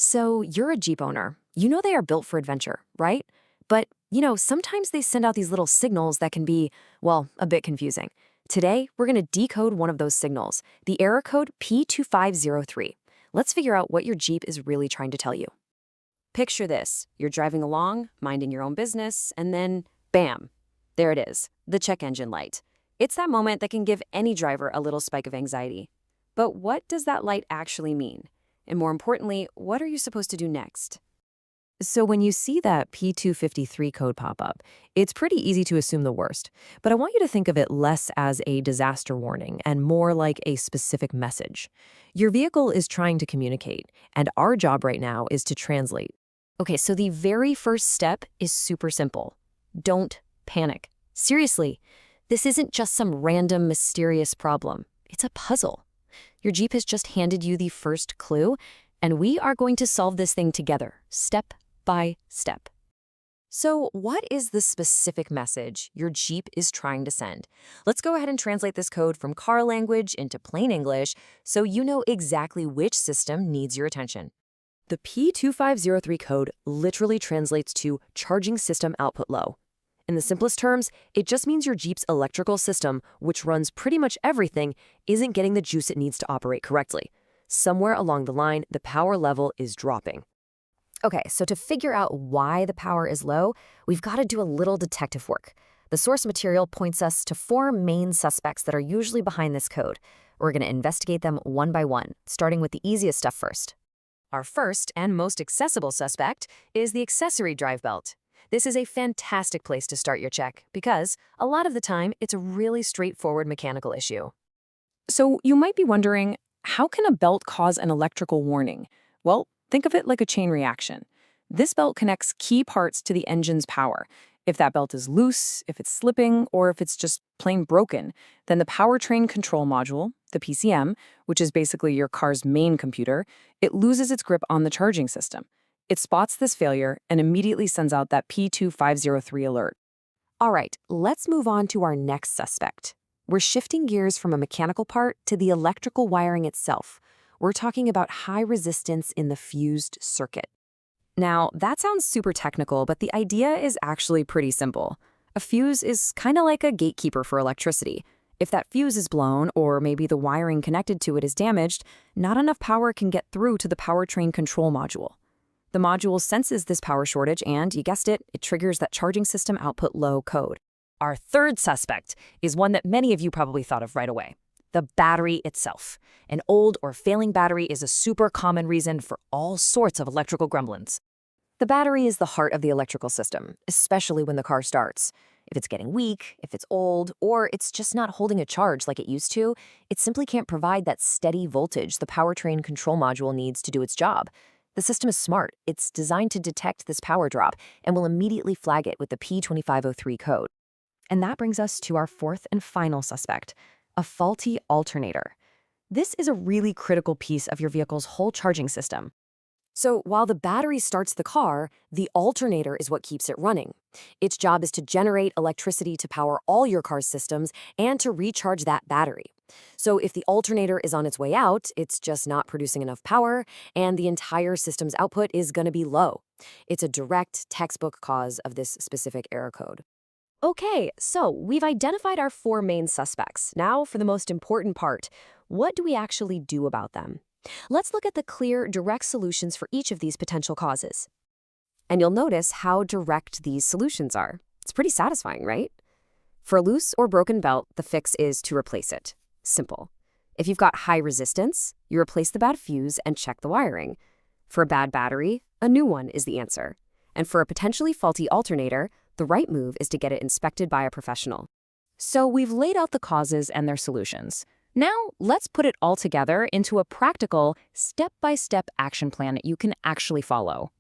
So you're a Jeep owner. You know they are built for adventure, right? But, sometimes they send out these little signals that can be, well, a bit confusing. Today, we're going to decode one of those signals, the error code P2503. Let's figure out what your Jeep is really trying to tell you. Picture this. You're driving along, minding your own business, and then, bam, there it is, the check engine light. It's that moment that can give any driver a little spike of anxiety. But what does that light actually mean? And more importantly, what are you supposed to do next? So when you see that P253 code pop up, it's pretty easy to assume the worst. But I want you to think of it less as a disaster warning and more like a specific message. Your vehicle is trying to communicate, and our job right now is to translate. Okay, so the very first step is super simple. Don't panic. Seriously, this isn't just some random mysterious problem. It's a puzzle. Your Jeep has just handed you the first clue, and we are going to solve this thing together, step by step. So what is the specific message your Jeep is trying to send? Let's go ahead and translate this code from car language into plain English so you know exactly which system needs your attention. The P2503 code literally translates to charging system output low. In the simplest terms, it just means your Jeep's electrical system, which runs pretty much everything, isn't getting the juice it needs to operate correctly. Somewhere along the line, the power level is dropping. Okay, so to figure out why the power is low, we've got to do a little detective work. The source material points us to four main suspects that are usually behind this code. We're going to investigate them one by one, starting with the easiest stuff first. Our first and most accessible suspect is the accessory drive belt. This is a fantastic place to start your check because, a lot of the time, it's a really straightforward mechanical issue. So you might be wondering, how can a belt cause an electrical warning? Well, think of it like a chain reaction. This belt connects key parts to the engine's power. If that belt is loose, if it's slipping, or if it's just plain broken, then the powertrain control module, the PCM, which is basically your car's main computer, it loses its grip on the charging system. It spots this failure and immediately sends out that P2503 alert. All right, let's move on to our next suspect. We're shifting gears from a mechanical part to the electrical wiring itself. We're talking about high resistance in the fused circuit. Now, that sounds super technical, but the idea is actually pretty simple. A fuse is kind of like a gatekeeper for electricity. If that fuse is blown, or maybe the wiring connected to it is damaged, not enough power can get through to the powertrain control module. The module senses this power shortage and, you guessed it, it triggers that charging system output low code. Our third suspect is one that many of you probably thought of right away. The battery itself. An old or failing battery is a super common reason for all sorts of electrical gremlins. The battery is the heart of the electrical system, especially when the car starts. If it's getting weak, if it's old, or it's just not holding a charge like it used to, it simply can't provide that steady voltage the powertrain control module needs to do its job. The system is smart. It's designed to detect this power drop and will immediately flag it with the P2503 code. And that brings us to our fourth and final suspect, a faulty alternator. This is a really critical piece of your vehicle's whole charging system. So while the battery starts the car, the alternator is what keeps it running. Its job is to generate electricity to power all your car's systems and to recharge that battery. So if the alternator is on its way out, it's just not producing enough power, and the entire system's output is going to be low. It's a direct textbook cause of this specific error code. Okay, so we've identified our four main suspects. Now for the most important part, what do we actually do about them? Let's look at the clear, direct solutions for each of these potential causes. And you'll notice how direct these solutions are. It's pretty satisfying, right? For a loose or broken belt, the fix is to replace it. Simple. If you've got high resistance, you replace the bad fuse and check the wiring. For a bad battery, a new one is the answer. And for a potentially faulty alternator, the right move is to get it inspected by a professional. So we've laid out the causes and their solutions. Now, let's put it all together into a practical, step-by-step action plan that you can actually follow.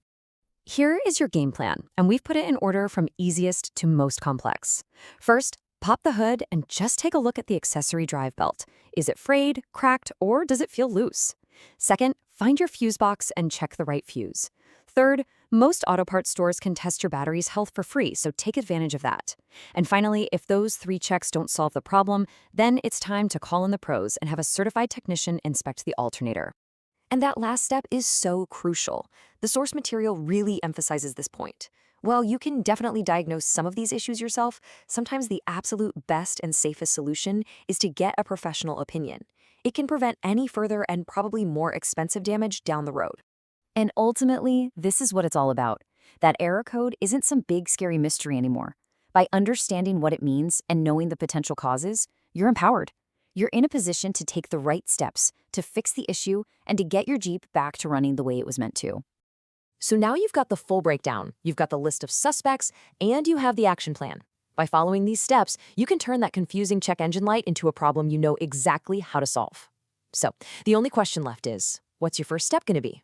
Here is your game plan, and we've put it in order from easiest to most complex. First, pop the hood and just take a look at the accessory drive belt. Is it frayed, cracked, or does it feel loose? Second, find your fuse box and check the right fuse. Third, most auto parts stores can test your battery's health for free, so take advantage of that. And finally, if those 3 checks don't solve the problem, then it's time to call in the pros and have a certified technician inspect the alternator. And that last step is so crucial. The source material really emphasizes this point. While you can definitely diagnose some of these issues yourself, sometimes the absolute best and safest solution is to get a professional opinion. It can prevent any further and probably more expensive damage down the road. And ultimately, this is what it's all about. That error code isn't some big scary mystery anymore. By understanding what it means and knowing the potential causes, you're empowered. You're in a position to take the right steps to fix the issue and to get your Jeep back to running the way it was meant to. So now you've got the full breakdown, you've got the list of suspects, and you have the action plan. By following these steps, you can turn that confusing check engine light into a problem you know exactly how to solve. So the only question left is, what's your first step going to be?